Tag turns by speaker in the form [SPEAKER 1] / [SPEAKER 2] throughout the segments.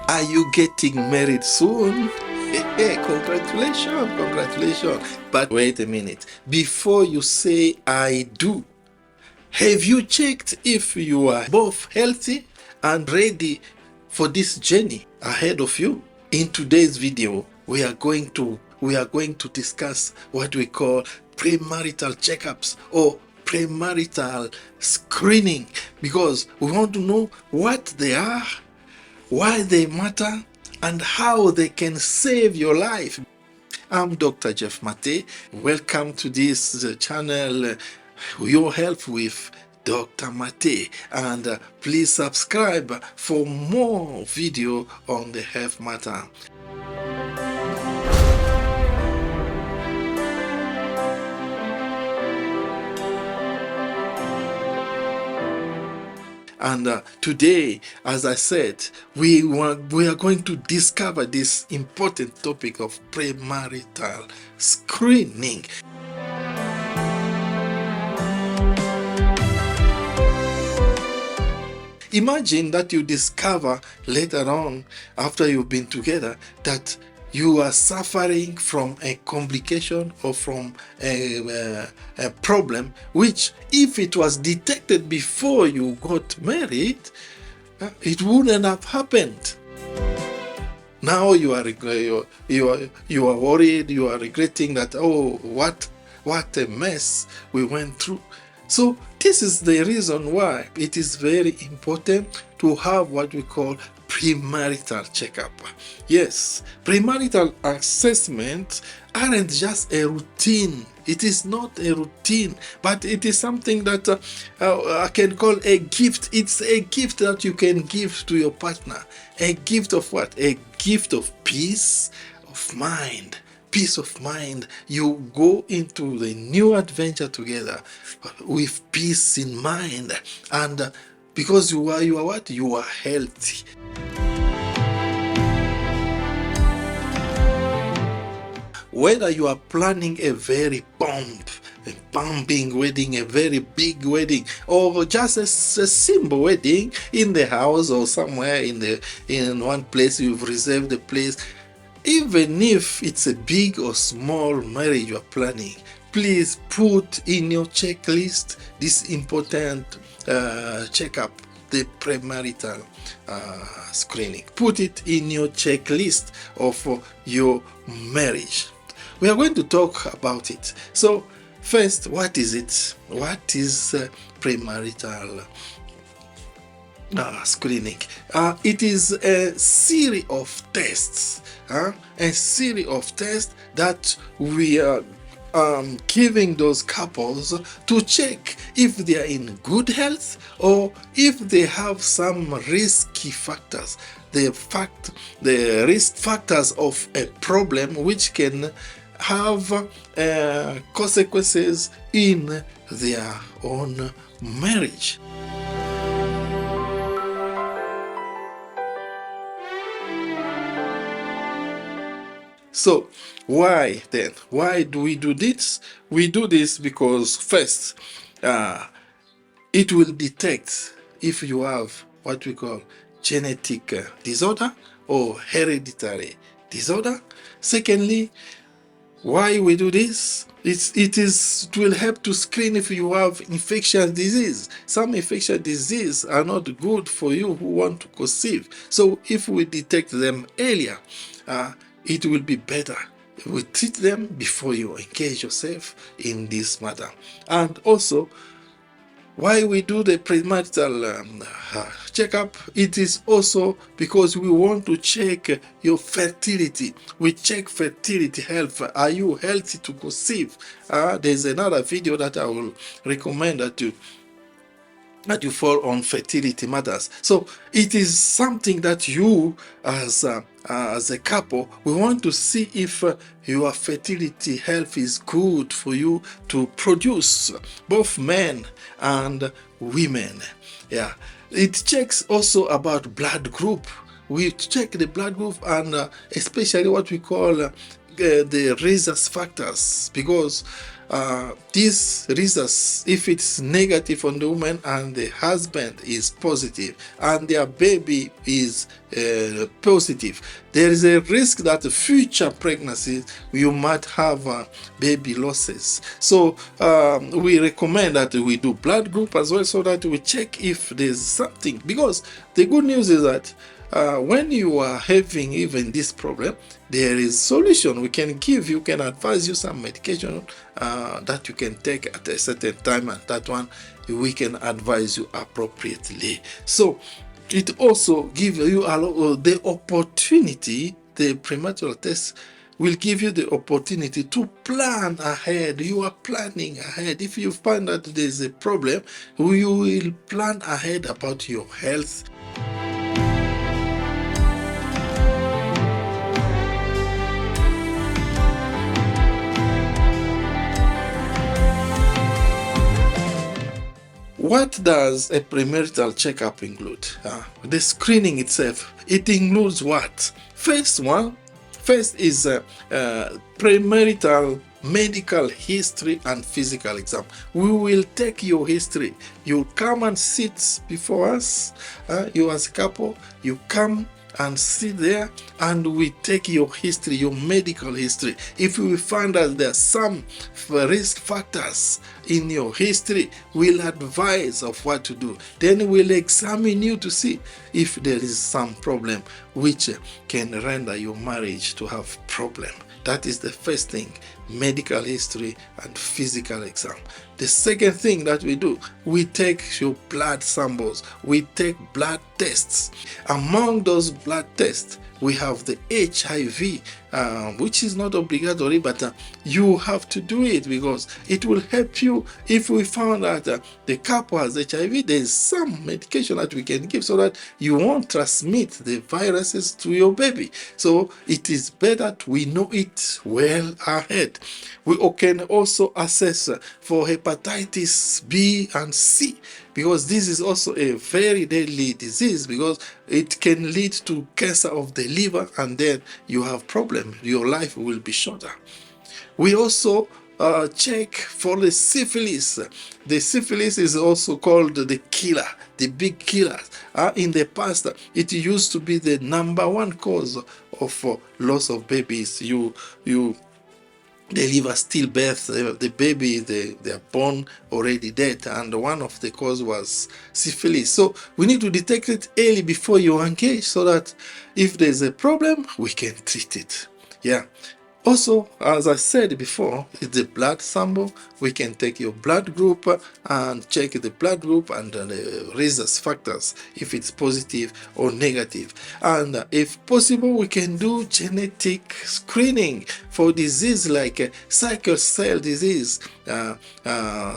[SPEAKER 1] Are you getting married soon? Hey, congratulations. But wait a minute. Before you say I do, have you checked if you are both healthy and ready for this journey ahead of you? In today's video, we are going to discuss what we call premarital checkups or premarital screening, because we want to know what they are, why they matter, and how they can save your life. I'm Dr. Jeff Mathe. Welcome to this channel, Your Health with Dr. Mathe, and please subscribe for more video on the health matter. And today, as I said, we are going to discover this important topic of premarital screening. Imagine that you discover later on, after you've been together, that you are suffering from a complication or from a problem, which if it was detected before you got married, it wouldn't have happened. Now you are worried, you are regretting that, oh, what a mess we went through. So this is the reason why it is very important to have what we call premarital checkup. Yes, premarital assessments aren't just a routine. It is not a routine, but it is something that I can call a gift. It's a gift that you can give to your partner. A gift of what? A gift of peace of mind. Peace of mind. You go into the new adventure together with peace in mind, and because you are what? You are healthy. Whether you are planning a very pumping wedding, a very big wedding, or just a simple wedding in the house or somewhere in one place, you've reserved a place. Even if it's a big or small marriage you are planning, please put in your checklist this important checkup, the premarital screening. Put it in your checklist of your marriage. We are going to talk about it. So first, what is it? What is premarital screening? It is a series of tests. A series of tests that we are giving those couples to check if they are in good health or if they have some risky factors. The risk factors of a problem which can have consequences in their own marriage. So why then? Why do we do this? We do this because first, it will detect if you have what we call genetic disorder or hereditary disorder. Secondly, why we do this? It will help to screen if you have infectious disease. Some infectious disease are not good for you who want to conceive. So if we detect them earlier, it will be better. We treat them before you engage yourself in this matter. And also, why we do the premarital checkup, it is also because we want to check your fertility. We check fertility health. Are you healthy to conceive? There's another video that I will recommend that you fall on fertility matters. So it is something that you as a couple, we want to see if your fertility health is good for you to produce, both men and women. Yeah, it checks also about blood group. We check the blood group and especially what we call the Rhesus factors, because this Rhesus, if it's negative on the woman and the husband is positive and their baby is positive, there is a risk that the future pregnancies you might have baby losses. So we recommend that we do blood group as well, so that we check if there's something, because the good news is that when you are having even this problem, there is solution we can give you, can advise you some medication that you can take at a certain time, and that one we can advise you appropriately. So it also gives you the opportunity, the premarital test will give you the opportunity to plan ahead. You are planning ahead. If you find that there's a problem, you will plan ahead about your health. What does a premarital checkup include? The screening itself, it includes what? First is premarital medical history and physical exam. We will take your history. You come and sit before us, you as a couple, you come and sit there, and we take your history, your medical history. If we find that there are some risk factors in your history, we'll advise of what to do. Then we'll examine you to see if there is some problem which can render your marriage to have problem. That is the first thing, medical history and physical exam. The second thing that we do, we take your blood samples, we take blood tests. Among those blood tests, we have the HIV, which is not obligatory, but you have to do it because it will help you. If we found that the couple has HIV, there is some medication that we can give so that you won't transmit the viruses to your baby. So it is better that we know it well ahead. We can also assess for hepatitis B and C, because this is also a very deadly disease, because it can lead to cancer of the liver, and then you have problem. Your life will be shorter. We also check for the syphilis. The syphilis is also called the killer, the big killer. In the past, it used to be the number one cause of loss of babies. They live a stillbirth, the baby, they are born already dead, and one of the cause was syphilis. So we need to detect it early before you engage, so that if there's a problem, we can treat it. Yeah. Also, as I said before, it's the blood sample. We can take your blood group and check the blood group and the Rhesus factors, if it's positive or negative. And if possible, we can do genetic screening for disease like sickle cell disease,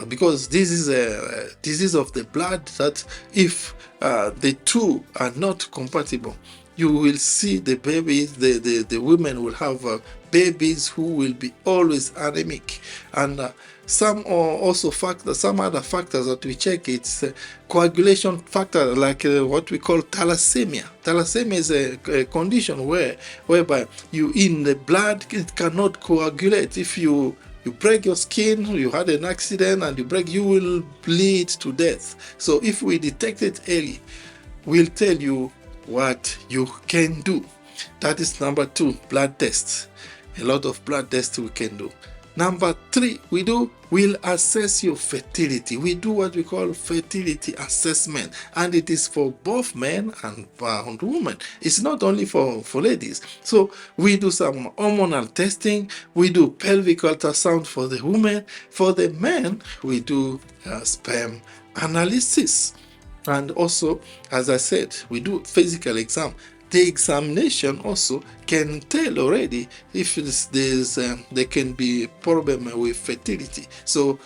[SPEAKER 1] because this is a disease of the blood that if the two are not compatible, you will see the babies, the women will have babies who will be always anemic. And some other factors that we check, it's coagulation factor, like what we call thalassemia. Thalassemia is a condition whereby you in the blood, it cannot coagulate. If you break your skin, you had an accident and you will bleed to death. So if we detect it early, we'll tell you what you can do. That is number 2, blood tests. A lot of blood tests we can do. Number 3, we'll assess your fertility. We do what we call fertility assessment, and it is for both men and women. It's not only for ladies. So we do some hormonal testing. We do pelvic ultrasound for the women. For the men, we do sperm analysis. And also, as I said, we do physical exam. The examination also can tell already if there can be problem with fertility. So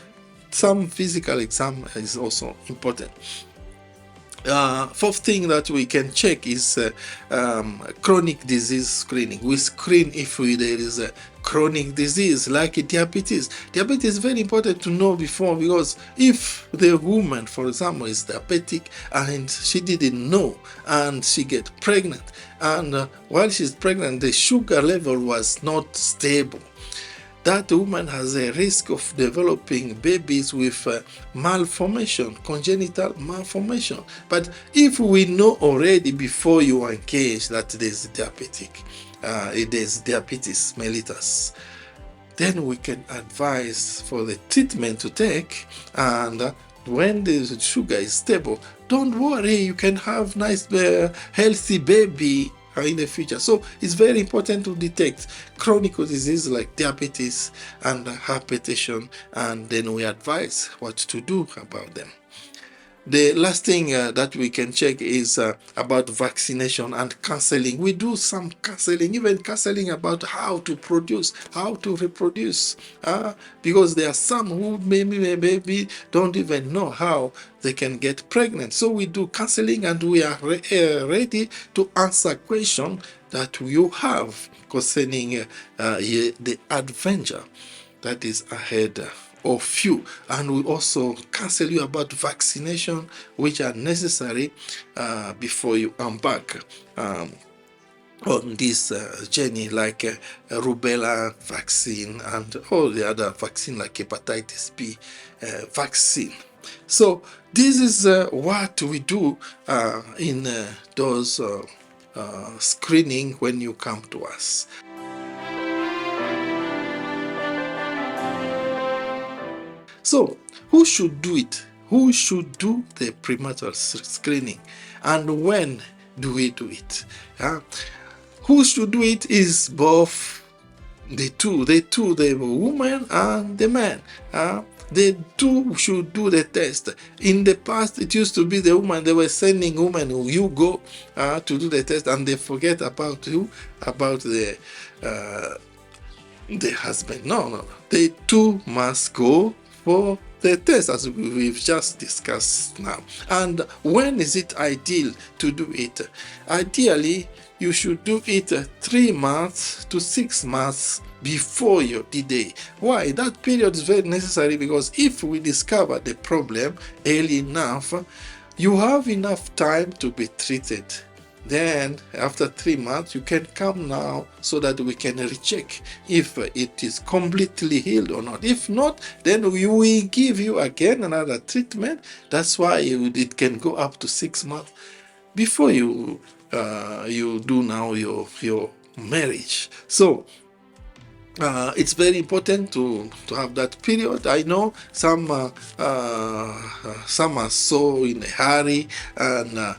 [SPEAKER 1] some physical exam is also important. Fourth thing that we can check is chronic disease screening. We screen if there is a chronic disease like diabetes. Diabetes is very important to know before, because if the woman, for example, is diabetic and she didn't know and she get pregnant, and while she's pregnant the sugar level was not stable, that woman has a risk of developing babies with malformation, congenital malformation. But if we know already before you are engaged that there's diabetes mellitus, then we can advise for the treatment to take, and when the sugar is stable, don't worry, you can have nice healthy baby in the future. So it's very important to detect chronic disease like diabetes and hypertension, and then we advise what to do about them. The last thing that we can check is about vaccination and counseling. We do some counseling, even counseling about how to produce, how to reproduce, because there are some who maybe don't even know how they can get pregnant. So we do counseling, and we are ready to answer questions that you have concerning the adventure that is ahead of you. And we also counsel you about vaccination which are necessary before you embark on this journey, like rubella vaccine and all the other vaccine like hepatitis B vaccine. So this is what we do in those screening when you come to us. So, who should do it? Who should do the premarital screening? And when do we do it? Who should do it is both the woman and the man. The two should do the test. In the past, it used to be the woman. They were sending women, you go to do the test, and they forget about you, about the husband. No. The two must go for the test, as we've just discussed now. And when is it ideal to do it? Ideally, you should do it 3 months to 6 months before your D-Day. Why? That period is very necessary, because if we discover the problem early enough, you have enough time to be treated. Then after 3 months you can come now, so that we can recheck if it is completely healed or not. If not, then we will give you again another treatment. That's why it can go up to 6 months before you do now your marriage. So it's very important to have that period. I know some are so in a hurry, and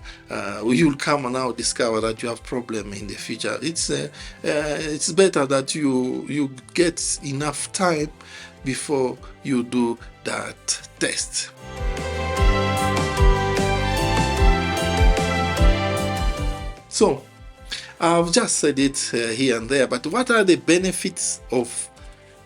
[SPEAKER 1] you'll come and now discover that you have problem in the future. It's better that you get enough time before you do that test. So I've just said it here and there, but what are the benefits of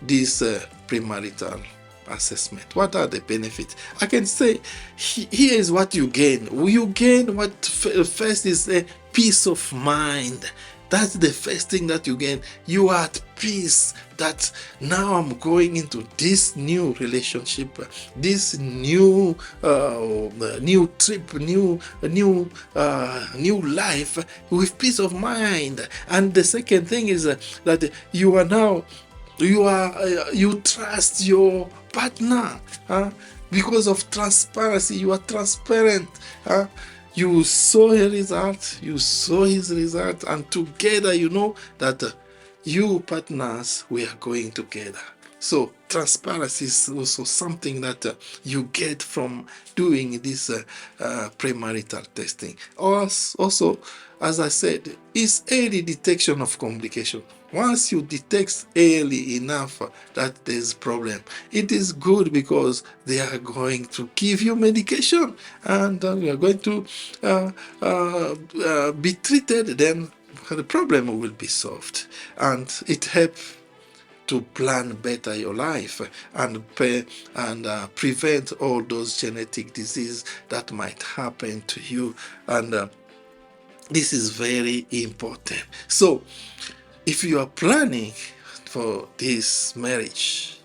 [SPEAKER 1] this premarital assessment? What are the benefits? I can say here is what you gain. You gain what first is a peace of mind. That's the first thing that you gain. You are at peace that now I'm going into this new relationship, this new trip, new life with peace of mind. And the second thing is that you trust your partner, because of transparency. You are transparent. You saw her result, you saw his result, and together you know that you partners, we are going together. So transparency is also something that you get from doing this premarital testing. Also, as I said, is early detection of complication. Once you detect early enough that there's problem, it is good, because they are going to give you medication, and you are going to be treated. Then the problem will be solved, and it helps to plan better your life and prevent all those genetic diseases that might happen to you. And this is very important. So if you are planning for this marriage,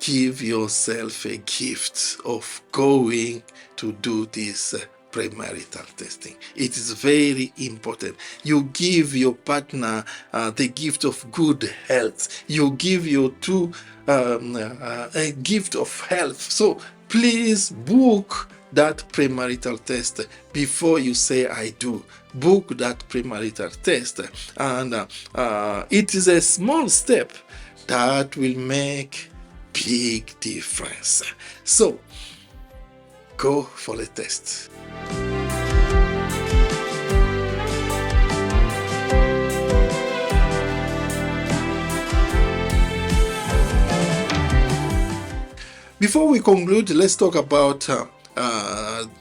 [SPEAKER 1] give yourself a gift of going to do this premarital testing. It is very important. You give your partner the gift of good health. You give your two a gift of health. So please book that premarital test before you say I do. Book that premarital test, and it is a small step that will make big difference. So go for the test. Before we conclude, let's talk about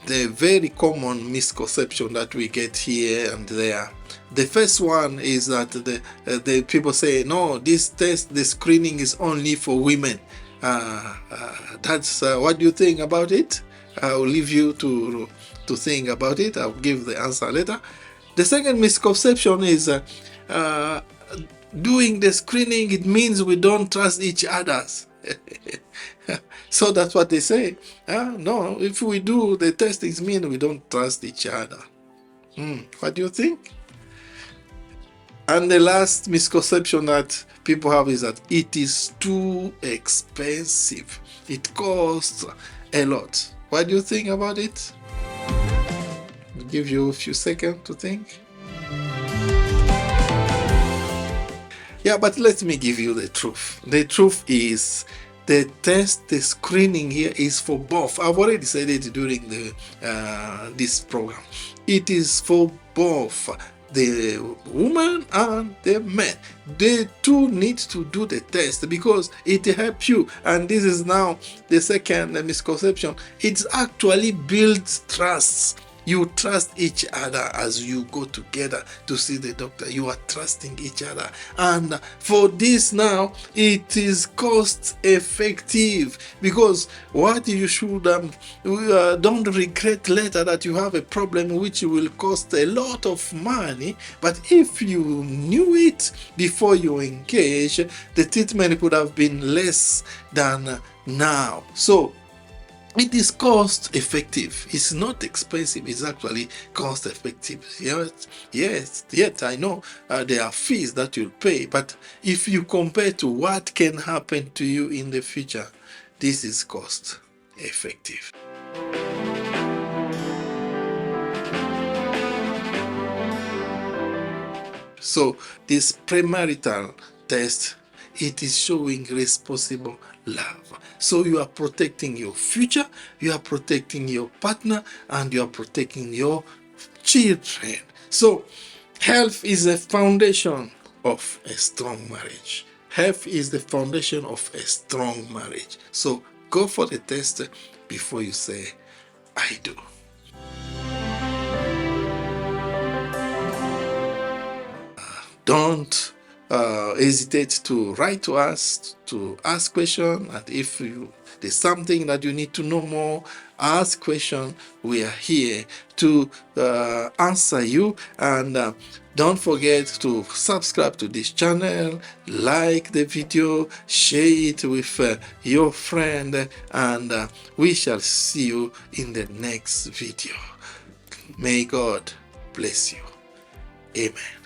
[SPEAKER 1] the very common misconception that we get here and there. The first one is that the people say, no, this test, the screening is only for women. That's what do you think about it? I'll leave you to think about it. I'll give the answer later. The second misconception is doing the screening, it means we don't trust each other. So that's what they say. No, if we do the testing, it means we don't trust each other. What do you think? And the last misconception that people have is that it is too expensive. It costs a lot. What do you think about it? I'll give you a few seconds to think. Yeah, but let me give you the truth. The truth is the test, the screening here is for both. I've already said it during this program. It is for both the woman and the man. They two need to do the test because it helps you. And this is now the second misconception. It actually builds trust. You trust each other as you go together to see the doctor. You are trusting each other. And for this now, it is cost effective, because what you should don't regret later that you have a problem which will cost a lot of money. But if you knew it before you engage, the treatment could have been less than now. So it is cost effective. It's not expensive. It's actually cost effective. Yet I know there are fees that you'll pay, but if you compare to what can happen to you in the future, this is cost effective. So this premarital test, it is showing responsible love. So you are protecting your future, you are protecting your partner, and you are protecting your children. So health is the foundation of a strong marriage. Health is the foundation of a strong marriage. So go for the test before you say, I do. Don't hesitate to write to us, to ask questions, and if there's something that you need to know more, ask questions. We are here to answer you. And don't forget to subscribe to this channel, like the video, share it with your friend, and we shall see you in the next video. May God bless you. Amen.